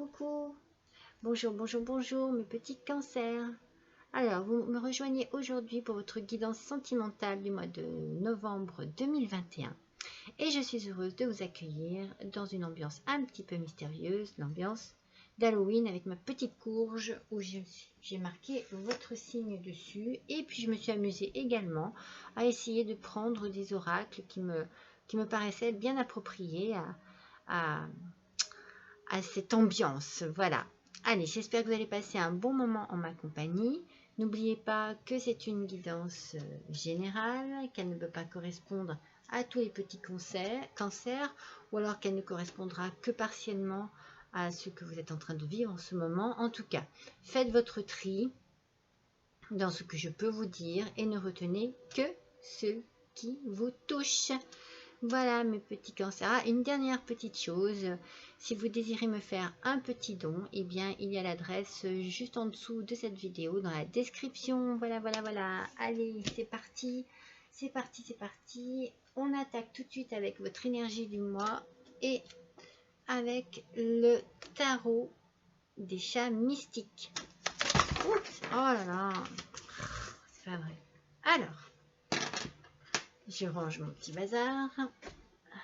Coucou, bonjour, bonjour, bonjour mes petits cancers. Alors, vous me rejoignez aujourd'hui pour votre guidance sentimentale du mois de novembre 2021 et je suis heureuse de vous accueillir dans une ambiance un petit peu mystérieuse, l'ambiance d'Halloween avec ma petite courge où j'ai marqué votre signe dessus et puis je me suis amusée également à essayer de prendre des oracles qui me paraissaient bien appropriés à cette ambiance. Voilà. Allez, j'espère que vous allez passer un bon moment en ma compagnie. N'oubliez pas que c'est une guidance générale, qu'elle ne peut pas correspondre à tous les petits cancers, ou alors qu'elle ne correspondra que partiellement à ce que vous êtes en train de vivre en ce moment. En tout cas, faites votre tri dans ce que je peux vous dire et ne retenez que ce qui vous touche. Voilà mes petits cancers. Ah, une dernière petite chose, si vous désirez me faire un petit don, eh bien il y a l'adresse juste en dessous de cette vidéo dans la description. Voilà, voilà, voilà. Allez, c'est parti. C'est parti, c'est parti. On attaque tout de suite avec votre énergie du mois et avec le tarot des chats mystiques. Oups, oh là là, c'est pas vrai. Alors, je range mon petit bazar.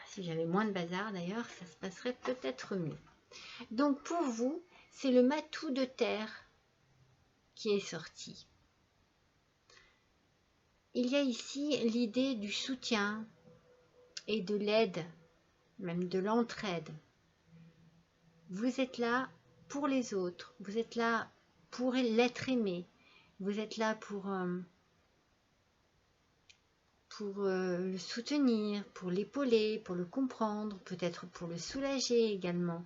Si j'avais moins de bazar d'ailleurs, ça se passerait peut-être mieux. Donc pour vous, c'est le matou de terre qui est sorti. Il y a ici l'idée du soutien et de l'aide, même de l'entraide. Vous êtes là pour les autres, vous êtes là pour l'être aimé, vous êtes là pour le soutenir, pour l'épauler, pour le comprendre, peut-être pour le soulager également.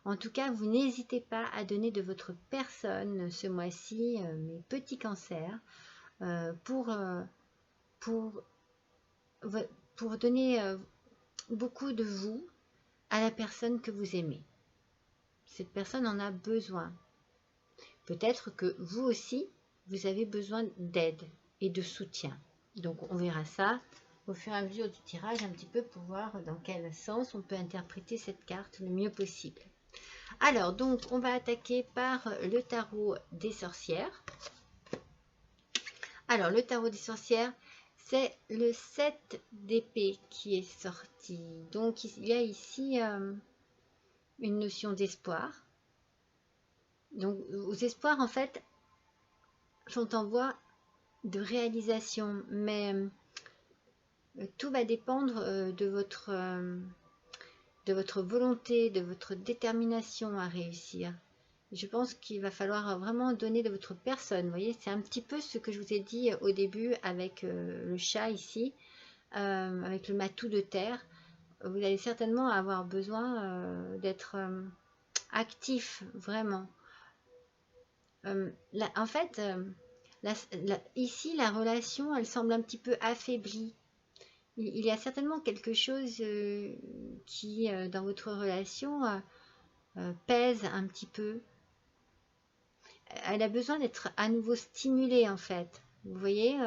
En tout cas, vous n'hésitez pas à donner de votre personne ce mois-ci, mes petits cancers, pour donner beaucoup de vous à la personne que vous aimez. Cette personne en a besoin. Peut-être que vous aussi, vous avez besoin d'aide et de soutien. Donc on verra ça au fur et à mesure du tirage un petit peu pour voir dans quel sens on peut interpréter cette carte le mieux possible. Alors donc on va attaquer par le tarot des sorcières. Alors le tarot des sorcières, c'est le 7 d'épée qui est sorti. Donc il y a ici une notion d'espoir. Donc vos espoirs en fait sont en voie de réalisation, mais tout va dépendre de votre volonté, de votre détermination à réussir. Je pense qu'il va falloir vraiment donner de votre personne. Vous voyez, c'est un petit peu ce que je vous ai dit au début avec le chat ici, avec le matou de terre. Vous allez certainement avoir besoin d'être actif, vraiment. En fait, ici, la relation, elle semble un petit peu affaiblie. Il y a certainement quelque chose qui, dans votre relation, pèse un petit peu. Elle a besoin d'être à nouveau stimulée, en fait. Vous voyez,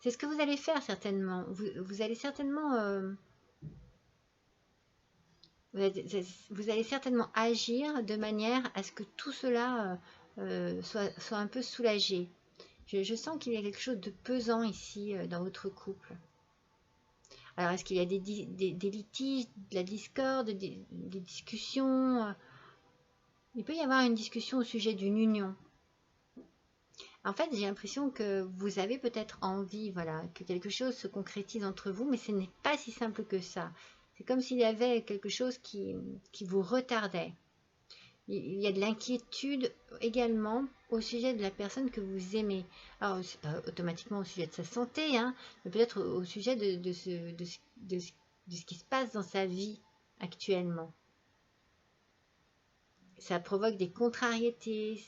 c'est ce que vous allez faire certainement. Vous allez certainement... vous allez certainement agir de manière à ce que tout cela soit un peu soulagé. Je sens qu'il y a quelque chose de pesant ici dans votre couple. Alors, est-ce qu'il y a des litiges, de la discorde, des discussions? Il peut y avoir une discussion au sujet d'une union. En fait, j'ai l'impression que vous avez peut-être envie, voilà, que quelque chose se concrétise entre vous, mais ce n'est pas si simple que ça. C'est comme s'il y avait quelque chose qui vous retardait. Il y a de l'inquiétude également au sujet de la personne que vous aimez. Alors, c'est pas automatiquement au sujet de sa santé, hein, mais peut-être au sujet de ce qui se passe dans sa vie actuellement. Ça provoque des contrariétés.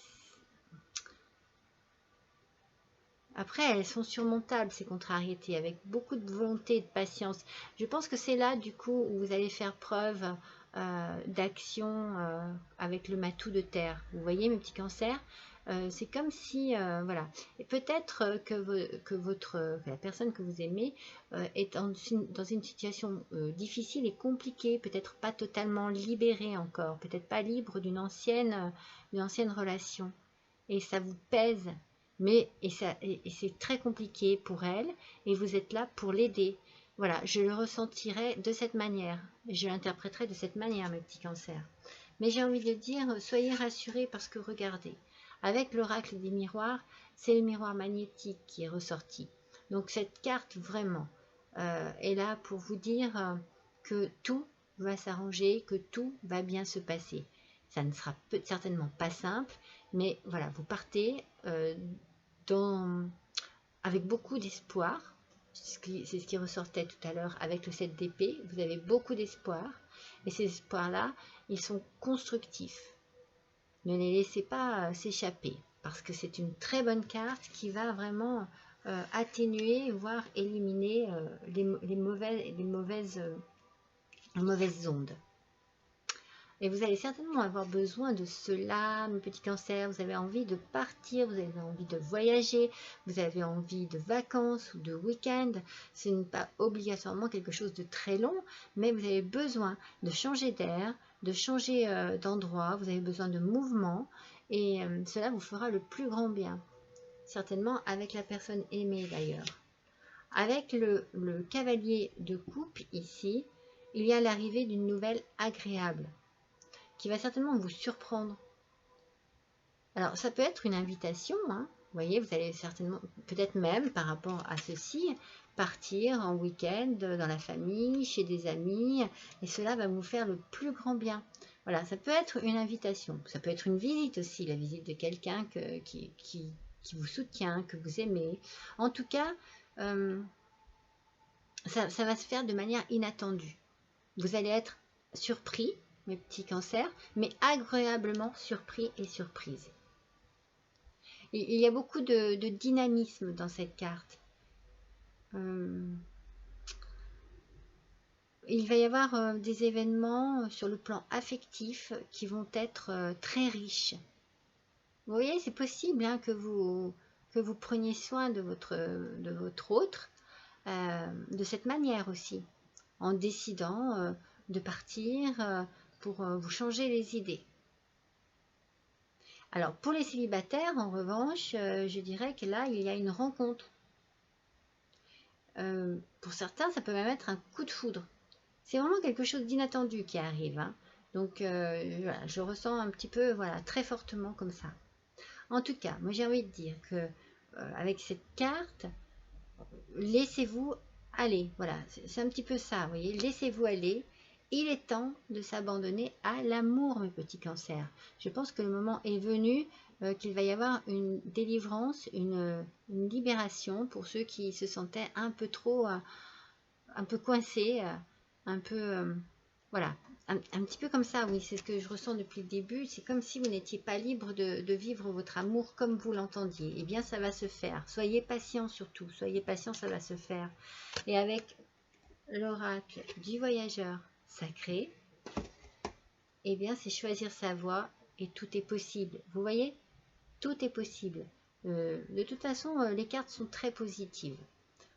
Après, elles sont surmontables, ces contrariétés, avec beaucoup de volonté et de patience. Je pense que c'est là, du coup, où vous allez faire preuve d'action avec le matou de terre. Vous voyez, mes petits cancers, C'est comme si, voilà, et peut-être que la personne que vous aimez est dans une situation difficile et compliquée, peut-être pas totalement libérée encore, peut-être pas libre d'une ancienne relation. Et ça vous pèse, et c'est très compliqué pour elle, et vous êtes là pour l'aider. Voilà, je le ressentirai de cette manière, je l'interpréterai de cette manière, mes petits cancers. Mais j'ai envie de dire, soyez rassurés parce que regardez, avec l'oracle des miroirs, c'est le miroir magnétique qui est ressorti. Donc cette carte vraiment est là pour vous dire que tout va s'arranger, que tout va bien se passer. Ça ne sera certainement pas simple, mais voilà, vous partez avec beaucoup d'espoir. C'est ce qui ressortait tout à l'heure avec le 7 d'épée. Vous avez beaucoup d'espoir, et ces espoirs-là, ils sont constructifs. Ne les laissez pas s'échapper, parce que c'est une très bonne carte qui va vraiment atténuer, voire éliminer les mauvaises ondes. Et vous allez certainement avoir besoin de cela, mes petits cancers. Vous avez envie de partir, vous avez envie de voyager, vous avez envie de vacances ou de week-end. Ce n'est pas obligatoirement quelque chose de très long, mais vous avez besoin de changer d'air, de changer d'endroit, vous avez besoin de mouvement, et cela vous fera le plus grand bien. Certainement avec la personne aimée d'ailleurs. Avec le cavalier de coupe ici, il y a l'arrivée d'une nouvelle agréable, qui va certainement vous surprendre. Alors, ça peut être une invitation, hein. Vous voyez, vous allez certainement, peut-être même par rapport à ceci, partir en week-end dans la famille, chez des amis, et cela va vous faire le plus grand bien. Voilà, ça peut être une invitation, ça peut être une visite aussi, la visite de quelqu'un qui vous soutient, que vous aimez. En tout cas, ça va se faire de manière inattendue. Vous allez être surpris, mes petits cancers, mais agréablement surpris et surprise. Il y a beaucoup de dynamisme dans cette carte. Il va y avoir des événements sur le plan affectif qui vont être très riches. Vous voyez, c'est possible hein, que vous preniez soin de votre autre de cette manière aussi, en décidant de partir pour vous changer les idées. Alors, pour les célibataires, en revanche, je dirais que là, il y a une rencontre. Pour certains, ça peut même être un coup de foudre. C'est vraiment quelque chose d'inattendu qui arrive. Hein. Donc, voilà, je ressens un petit peu, voilà, très fortement comme ça. En tout cas, moi, j'ai envie de dire que avec cette carte, laissez-vous aller. Voilà, c'est un petit peu ça, vous voyez. Laissez-vous aller. Il est temps de s'abandonner à l'amour, mes petits cancers. Je pense que le moment est venu qu'il va y avoir une délivrance, une libération pour ceux qui se sentaient un peu trop, un peu coincés, un peu, voilà, un petit peu comme ça, oui, c'est ce que je ressens depuis le début. C'est comme si vous n'étiez pas libre de vivre votre amour comme vous l'entendiez. Eh bien, ça va se faire. Soyez patient surtout, soyez patient, ça va se faire. Et avec l'oracle du voyageur sacré, eh bien c'est choisir sa voie et tout est possible. Vous voyez, tout est possible. De toute façon, les cartes sont très positives.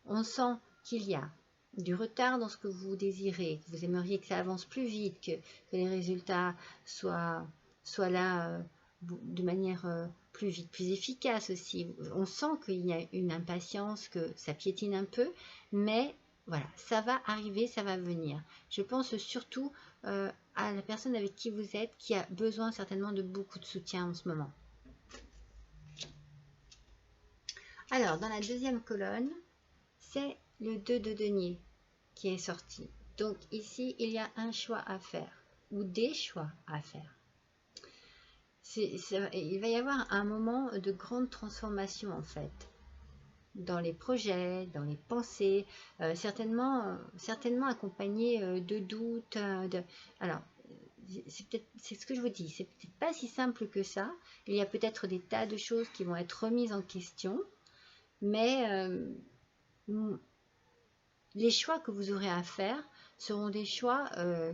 On sent qu'il y a du retard dans ce que vous désirez, que vous aimeriez que ça avance plus vite, que les résultats soient là de manière plus vite, plus efficace aussi. On sent qu'il y a une impatience, que ça piétine un peu, mais voilà, ça va arriver, ça va venir. Je pense surtout à la personne avec qui vous êtes, qui a besoin certainement de beaucoup de soutien en ce moment. Alors, dans la deuxième colonne, c'est le 2 de denier qui est sorti. Donc ici, il y a un choix à faire, ou des choix à faire. Il va y avoir un moment de grande transformation en fait. Dans les projets, dans les pensées, certainement accompagné de doutes. Alors, c'est ce que je vous dis, c'est peut-être pas si simple que ça. Il y a peut-être des tas de choses qui vont être remises en question, mais les choix que vous aurez à faire seront des choix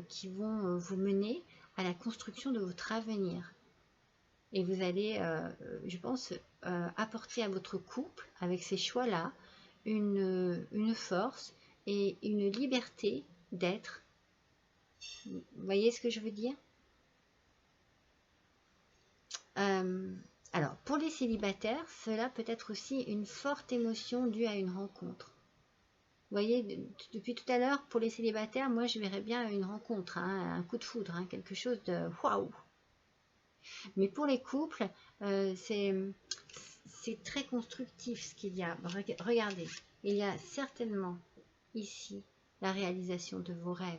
qui vont vous mener à la construction de votre avenir. Et vous allez, je pense, apporter à votre couple, avec ces choix-là, une force et une liberté d'être. Vous voyez ce que je veux dire? Alors, pour les célibataires, cela peut être aussi une forte émotion due à une rencontre. Vous voyez, depuis tout à l'heure, pour les célibataires, moi je verrais bien une rencontre, hein, un coup de foudre, hein, quelque chose de waouh. Mais pour les couples, c'est très constructif ce qu'il y a. Regardez, il y a certainement ici la réalisation de vos rêves.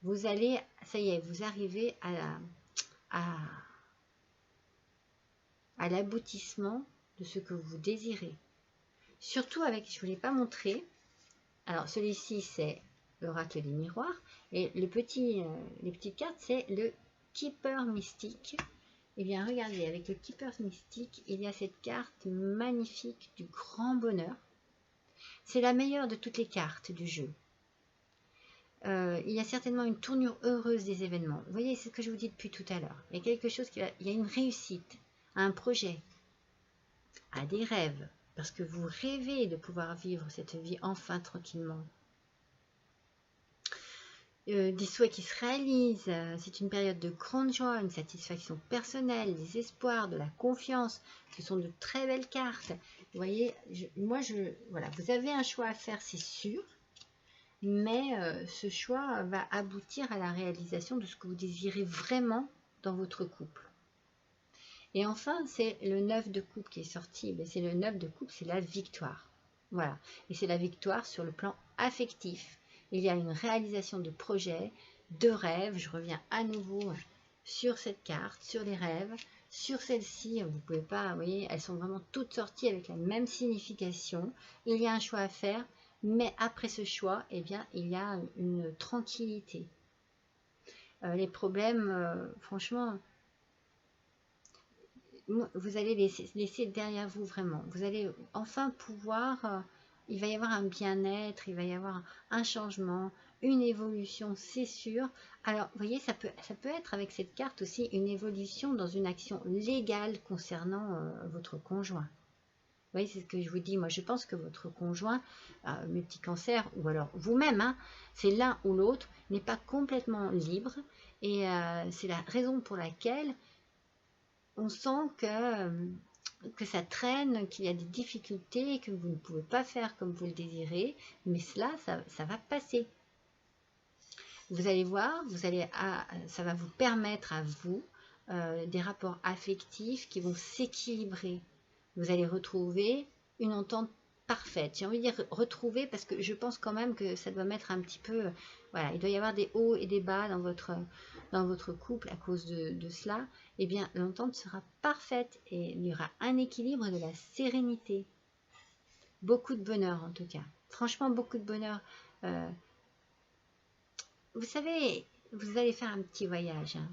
Vous allez, ça y est, vous arrivez à l'aboutissement de ce que vous désirez. Surtout avec, je ne vous l'ai pas montré, alors celui-ci c'est l'oracle des miroirs, et les petites cartes c'est le Keeper mystique. Et bien regardez, avec le Keeper mystique, il y a cette carte magnifique du grand bonheur. C'est la meilleure de toutes les cartes du jeu. Il y a certainement une tournure heureuse des événements. Vous voyez, c'est ce que je vous dis depuis tout à l'heure. Il y a quelque chose il y a une réussite à un projet, à des rêves, parce que vous rêvez de pouvoir vivre cette vie enfin tranquillement. Des souhaits qui se réalisent, c'est une période de grande joie, une satisfaction personnelle, des espoirs, de la confiance. Ce sont de très belles cartes. Vous voyez, voilà, vous avez un choix à faire, c'est sûr, mais ce choix va aboutir à la réalisation de ce que vous désirez vraiment dans votre couple. Et enfin, c'est le 9 de coupe qui est sorti. C'est le 9 de coupe, c'est la victoire. Voilà, et c'est la victoire sur le plan affectif. Il y a une réalisation de projets, de rêves. Je reviens à nouveau sur cette carte, sur les rêves. Sur celle-ci, vous ne pouvez pas, vous voyez, elles sont vraiment toutes sorties avec la même signification. Il y a un choix à faire, mais après ce choix, eh bien, il y a une tranquillité. Les problèmes, franchement, vous allez laisser derrière vous vraiment. Vous allez enfin pouvoir, il va y avoir un bien-être, il va y avoir un changement, une évolution, c'est sûr. Alors, vous voyez, ça peut être avec cette carte aussi une évolution dans une action légale concernant votre conjoint. Vous voyez, c'est ce que je vous dis. Moi, je pense que votre conjoint, mes petits cancers, ou alors vous-même, hein, c'est l'un ou l'autre, n'est pas complètement libre. Et c'est la raison pour laquelle on sent que ça traîne, qu'il y a des difficultés, que vous ne pouvez pas faire comme vous le désirez, mais cela, ça va passer. Vous allez voir, ça va vous permettre à vous des rapports affectifs qui vont s'équilibrer. Vous allez retrouver une entente parfaite. J'ai envie de dire retrouver parce que je pense quand même que ça doit mettre un petit peu... Voilà, il doit y avoir des hauts et des bas dans votre couple à cause de cela. Eh bien, l'entente sera parfaite et il y aura un équilibre, de la sérénité. Beaucoup de bonheur en tout cas. Franchement, beaucoup de bonheur. Vous savez, vous allez faire un petit voyage. Hein.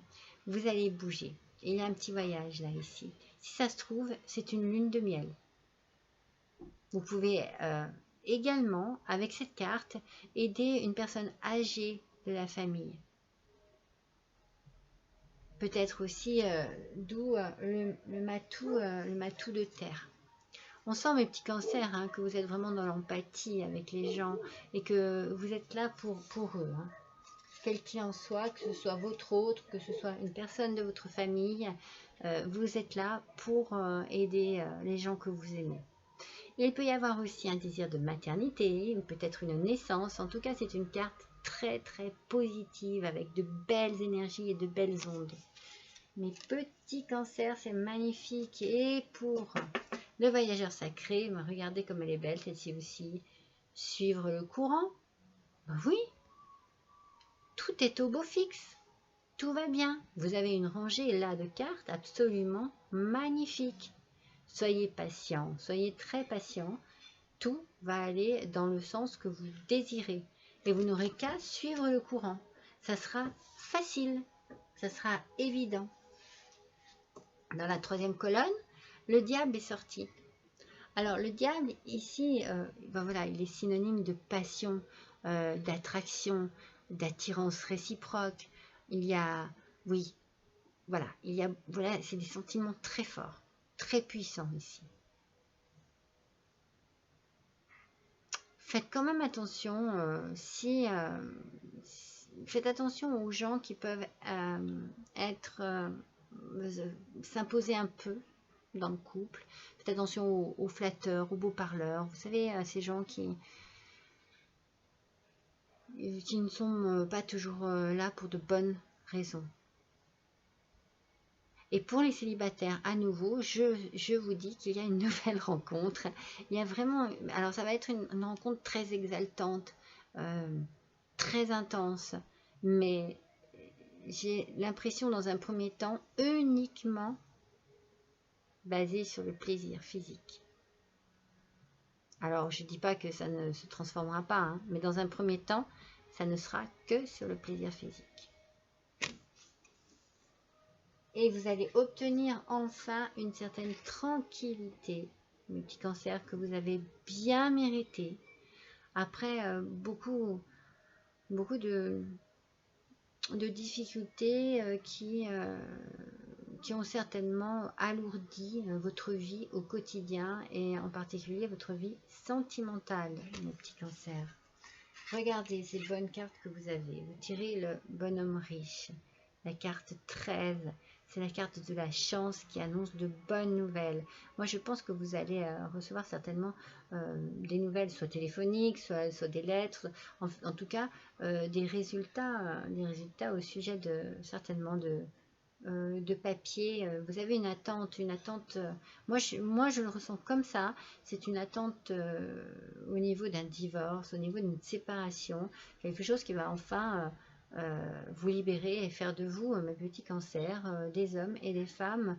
Vous allez bouger. Et il y a un petit voyage là, ici. Si ça se trouve, c'est une lune de miel. Vous pouvez également, avec cette carte, aider une personne âgée de la famille. Peut-être aussi, d'où le matou de terre. On sent, mes petits cancers, hein, que vous êtes vraiment dans l'empathie avec les gens et que vous êtes là pour eux. Hein. Quel qu'il en soit, que ce soit votre autre, que ce soit une personne de votre famille, vous êtes là pour aider les gens que vous aimez. Il peut y avoir aussi un désir de maternité, ou peut-être une naissance. En tout cas, c'est une carte très très positive avec de belles énergies et de belles ondes. Mes petits cancers, c'est magnifique. Et pour le voyageur sacré, regardez comme elle est belle, celle-ci aussi. Suivre le courant. Ben oui, tout est au beau fixe. Tout va bien. Vous avez une rangée là de cartes absolument magnifique. Soyez patient, soyez très patient. Tout va aller dans le sens que vous désirez. Et vous n'aurez qu'à suivre le courant. Ça sera facile, ça sera évident. Dans la troisième colonne, le diable est sorti. Alors le diable ici, ben voilà, il est synonyme de passion, d'attraction, d'attirance réciproque. Il y a, oui, voilà, voilà, c'est des sentiments très forts, très puissants ici. Faites quand même attention faites attention aux gens qui peuvent s'imposer un peu dans le couple. Faites attention aux flatteurs, aux beaux parleurs. Vous savez, ces gens qui ne sont pas toujours là pour de bonnes raisons. Et pour les célibataires, à nouveau, je vous dis qu'il y a une nouvelle rencontre. Il y a vraiment... Alors, ça va être une rencontre très exaltante, très intense. Mais j'ai l'impression, dans un premier temps, uniquement basée sur le plaisir physique. Alors, je ne dis pas que ça ne se transformera pas, hein, mais dans un premier temps, ça ne sera que sur le plaisir physique. Et vous allez obtenir enfin une certaine tranquillité, mes petits cancers, que vous avez bien mérité. Après beaucoup de difficultés qui ont certainement alourdi votre vie au quotidien et en particulier votre vie sentimentale, mes petits cancers. Regardez ces bonnes cartes que vous avez. Vous tirez le bonhomme riche, la carte 13. C'est la carte de la chance qui annonce de bonnes nouvelles. Moi, je pense que vous allez recevoir certainement des nouvelles, soit téléphoniques, soit des lettres, en tout cas des résultats au sujet certainement de papier. Vous avez une attente. Moi, je le ressens comme ça. C'est une attente au niveau d'un divorce, au niveau d'une séparation, quelque chose qui va enfin vous libérer et faire de vous, mes petits cancers, des hommes et des femmes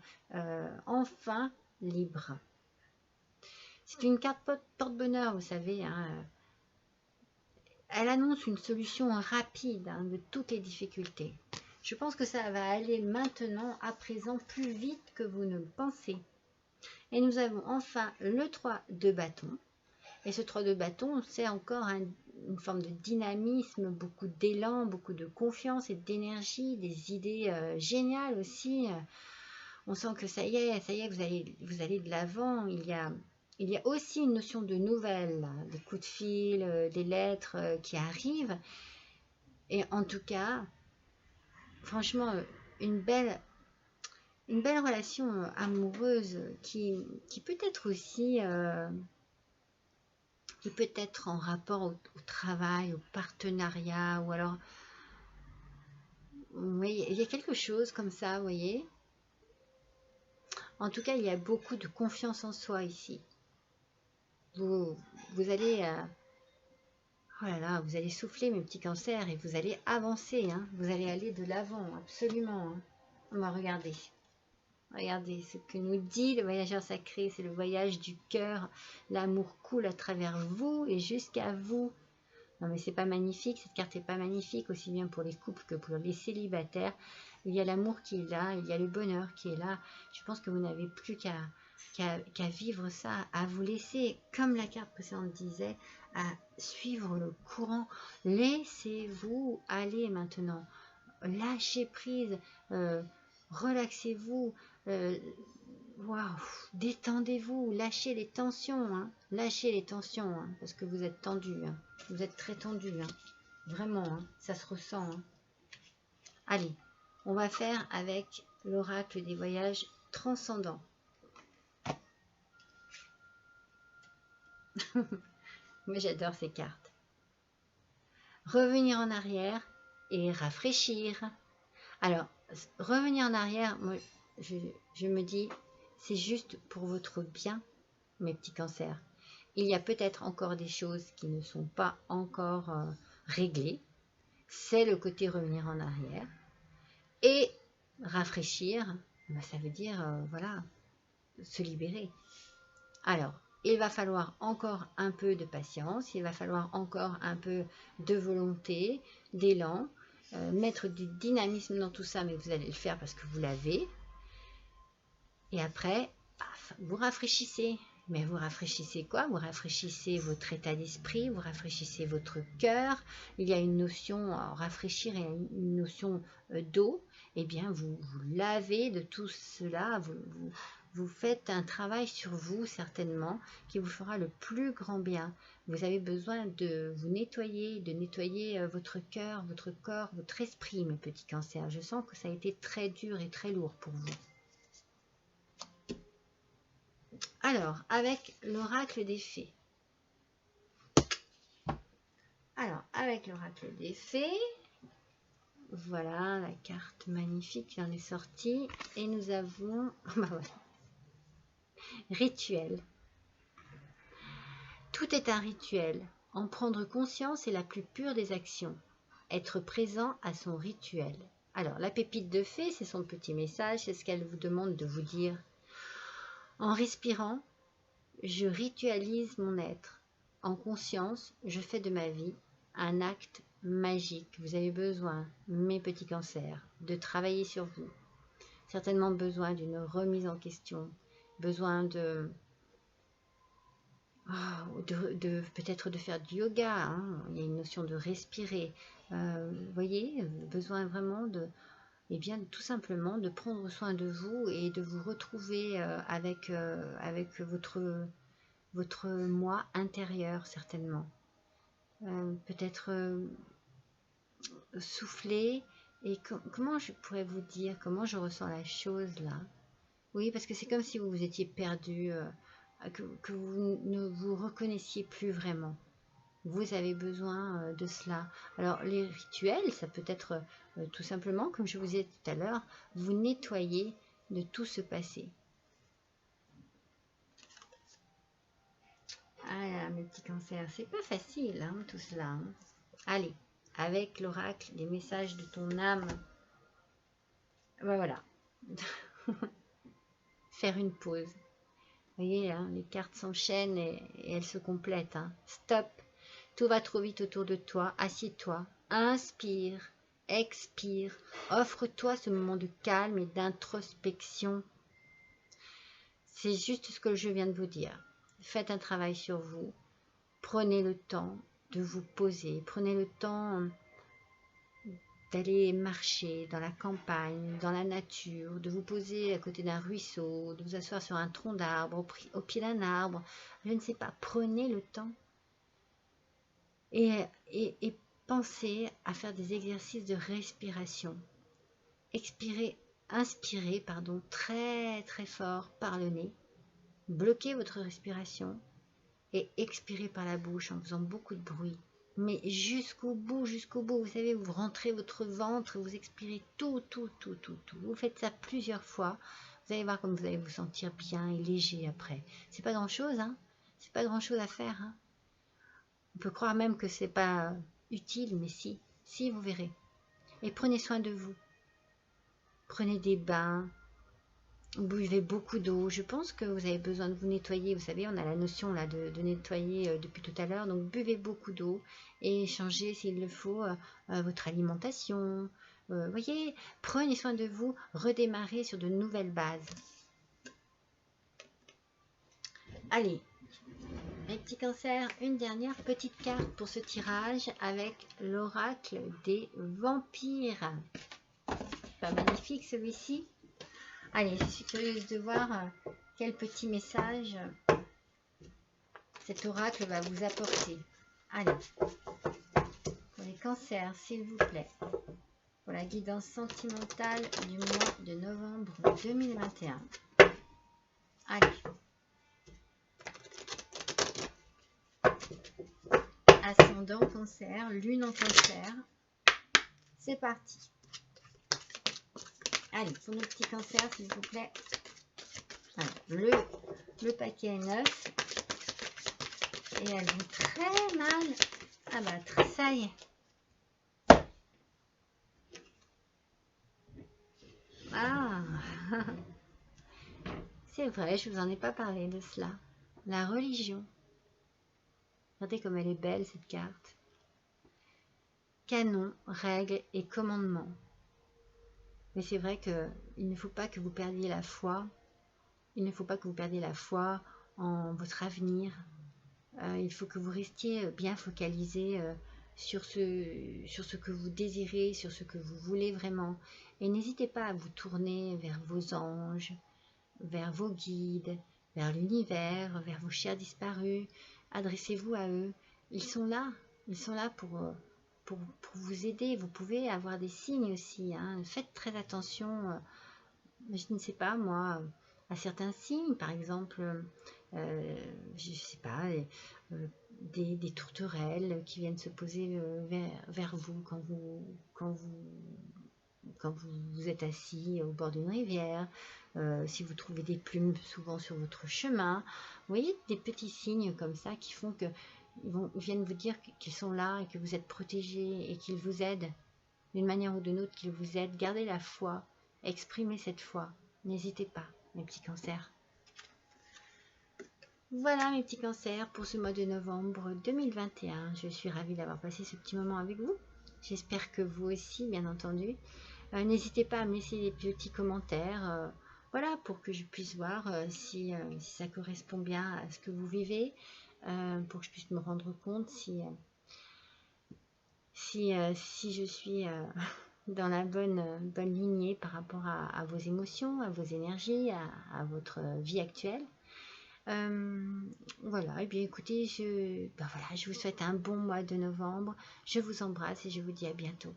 enfin libres. C'est une carte porte-bonheur, vous savez. Hein. Elle annonce une solution rapide de toutes les difficultés. Je pense que ça va aller maintenant, à présent, plus vite que vous ne le pensez. Et nous avons enfin le 3 de bâton. Et ce 3 de bâton, c'est encore une forme de dynamisme, beaucoup d'élan, beaucoup de confiance et d'énergie, des idées géniales aussi. On sent que ça y est, vous allez de l'avant. Il y a aussi une notion de nouvelles, des coups de fil, des lettres qui arrivent. Et en tout cas, franchement, une belle relation amoureuse qui peut être aussi... qui peut être en rapport au travail, au partenariat, ou alors, oui, il y a quelque chose comme ça, vous voyez. En tout cas, il y a beaucoup de confiance en soi ici. Vous allez, oh là là, vous allez souffler, mes petits cancers, et vous allez avancer, hein. Vous allez aller de l'avant, absolument. Hein. On va regarder. Regardez ce que nous dit le voyageur sacré, c'est le voyage du cœur. L'amour coule à travers vous et jusqu'à vous. Non mais c'est pas magnifique, cette carte n'est pas magnifique, aussi bien pour les couples que pour les célibataires. Il y a l'amour qui est là, il y a le bonheur qui est là. Je pense que vous n'avez plus qu'à vivre ça, à vous laisser, comme la carte précédente disait, à suivre le courant. Laissez-vous aller maintenant. Lâchez prise, relaxez-vous. Waouh, détendez-vous, lâchez les tensions, hein. Lâchez les tensions, hein, parce que vous êtes tendu, hein. Vous êtes très tendu, hein. Vraiment, hein, ça se ressent. Hein. Allez, on va faire avec l'oracle des voyages transcendants. Moi, j'adore ces cartes. Revenir en arrière et rafraîchir. Alors, revenir en arrière, moi, je me dis, c'est juste pour votre bien, mes petits cancers. Il y a peut-être encore des choses qui ne sont pas encore réglées. C'est le côté revenir en arrière. Et rafraîchir, ben, ça veut dire, voilà, se libérer. Alors, il va falloir encore un peu de patience, il va falloir encore un peu de volonté, d'élan, mettre du dynamisme dans tout ça, mais vous allez le faire parce que vous l'avez. Et après, paf, vous rafraîchissez. Mais vous rafraîchissez quoi? Vous rafraîchissez votre état d'esprit, vous rafraîchissez votre cœur. Il y a une notion, rafraîchir et une notion d'eau. Eh bien, vous lavez de tout cela, vous faites un travail sur vous certainement qui vous fera le plus grand bien. Vous avez besoin de vous nettoyer, votre cœur, votre corps, votre esprit, mes petits cancers. Je sens que ça a été très dur et très lourd pour vous. Alors, avec l'oracle des fées. Alors, avec l'oracle des fées, voilà la carte magnifique qui en est sortie. Et nous avons rituel. Tout est un rituel. En prendre conscience est la plus pure des actions. Être présent à son rituel. Alors, la pépite de fée, c'est son petit message, c'est ce qu'elle vous demande de vous dire. En respirant, je ritualise mon être. En conscience, je fais de ma vie un acte magique. Vous avez besoin, mes petits cancers, de travailler sur vous. Certainement besoin d'une remise en question. Besoin de peut-être de faire du yoga. Hein. Il y a une notion de respirer. Vous voyez, besoin vraiment de... Eh bien, tout simplement de prendre soin de vous et de vous retrouver avec votre moi intérieur, certainement. Peut-être souffler. Et comment je pourrais vous dire, comment je ressens la chose là? Oui, parce que c'est comme si vous étiez perdu, que vous ne vous reconnaissiez plus vraiment. Vous avez besoin de cela. Alors, les rituels, ça peut être tout simplement, comme je vous disais tout à l'heure, vous nettoyer de tout ce passé. Ah, mes petits cancers, c'est pas facile, hein, tout cela. Hein. Allez, avec l'oracle, les messages de ton âme. Ben voilà. Faire une pause. Vous voyez, hein, les cartes s'enchaînent et elles se complètent. Hein. Stop. Tout va trop vite autour de toi. Assieds-toi. Inspire. Expire. Offre-toi ce moment de calme et d'introspection. C'est juste ce que je viens de vous dire. Faites un travail sur vous. Prenez le temps de vous poser. Prenez le temps d'aller marcher dans la campagne, dans la nature, de vous poser à côté d'un ruisseau, de vous asseoir sur un tronc d'arbre, au pied d'un arbre. Je ne sais pas. Prenez le temps. Et pensez à faire des exercices de respiration. Inspirez, très très fort par le nez. Bloquez votre respiration et expirez par la bouche en faisant beaucoup de bruit. Mais jusqu'au bout, vous savez, vous rentrez votre ventre, vous expirez tout. Vous faites ça plusieurs fois. Vous allez voir comme vous allez vous sentir bien et léger après. C'est pas grand chose, hein. C'est pas grand chose à faire, hein. On peut croire même que c'est pas utile, mais si, vous verrez. Et prenez soin de vous. Prenez des bains, buvez beaucoup d'eau. Je pense que vous avez besoin de vous nettoyer. Vous savez, on a la notion là de nettoyer depuis tout à l'heure. Donc buvez beaucoup d'eau et changez s'il le faut votre alimentation. Voyez, prenez soin de vous, redémarrez sur de nouvelles bases. Allez. Mes petits cancers, une dernière petite carte pour ce tirage avec l'oracle des vampires. Pas magnifique celui-ci. Allez, je suis curieuse de voir quel petit message cet oracle va vous apporter. Allez, pour les cancers, s'il vous plaît, pour la guidance sentimentale du mois de novembre 2021. Allez. Ascendant cancer, lune en cancer. C'est parti. Allez, pour nos petits cancers, s'il vous plaît. Alors, le paquet est neuf. Et elles vont très mal abattre. Ça y est. Ah. C'est vrai, je vous en ai pas parlé de cela. La religion. Regardez comme elle est belle cette carte. Canon, règles et commandements. Mais c'est vrai qu'il ne faut pas que vous perdiez la foi. Il ne faut pas que vous perdiez la foi en votre avenir. Il faut que vous restiez bien focalisé sur ce que vous désirez, sur ce que vous voulez vraiment. Et n'hésitez pas à vous tourner vers vos anges, vers vos guides, vers l'univers, vers vos chers disparus. Adressez-vous à eux. Ils sont là pour vous aider. Vous pouvez avoir des signes aussi, hein. Faites très attention, je ne sais pas moi, à certains signes, par exemple, je ne sais pas, des tourterelles qui viennent se poser vers vous quand vous êtes assis au bord d'une rivière, si vous trouvez des plumes souvent sur votre chemin. Vous voyez, des petits signes comme ça qui font que viennent vous dire qu'ils sont là et que vous êtes protégés et qu'ils vous aident d'une manière ou d'une autre, qu'ils vous aident. Gardez la foi, exprimez cette foi. N'hésitez pas, mes petits cancers. Voilà mes petits cancers pour ce mois de novembre 2021. Je suis ravie d'avoir passé ce petit moment avec vous. J'espère que vous aussi, bien entendu. N'hésitez pas à me laisser des petits commentaires, voilà, pour que je puisse voir si ça correspond bien à ce que vous vivez, pour que je puisse me rendre compte si je suis dans la bonne lignée par rapport à vos émotions, à vos énergies, à votre vie actuelle. Voilà, et bien écoutez, je vous souhaite un bon mois de novembre. Je vous embrasse et je vous dis à bientôt.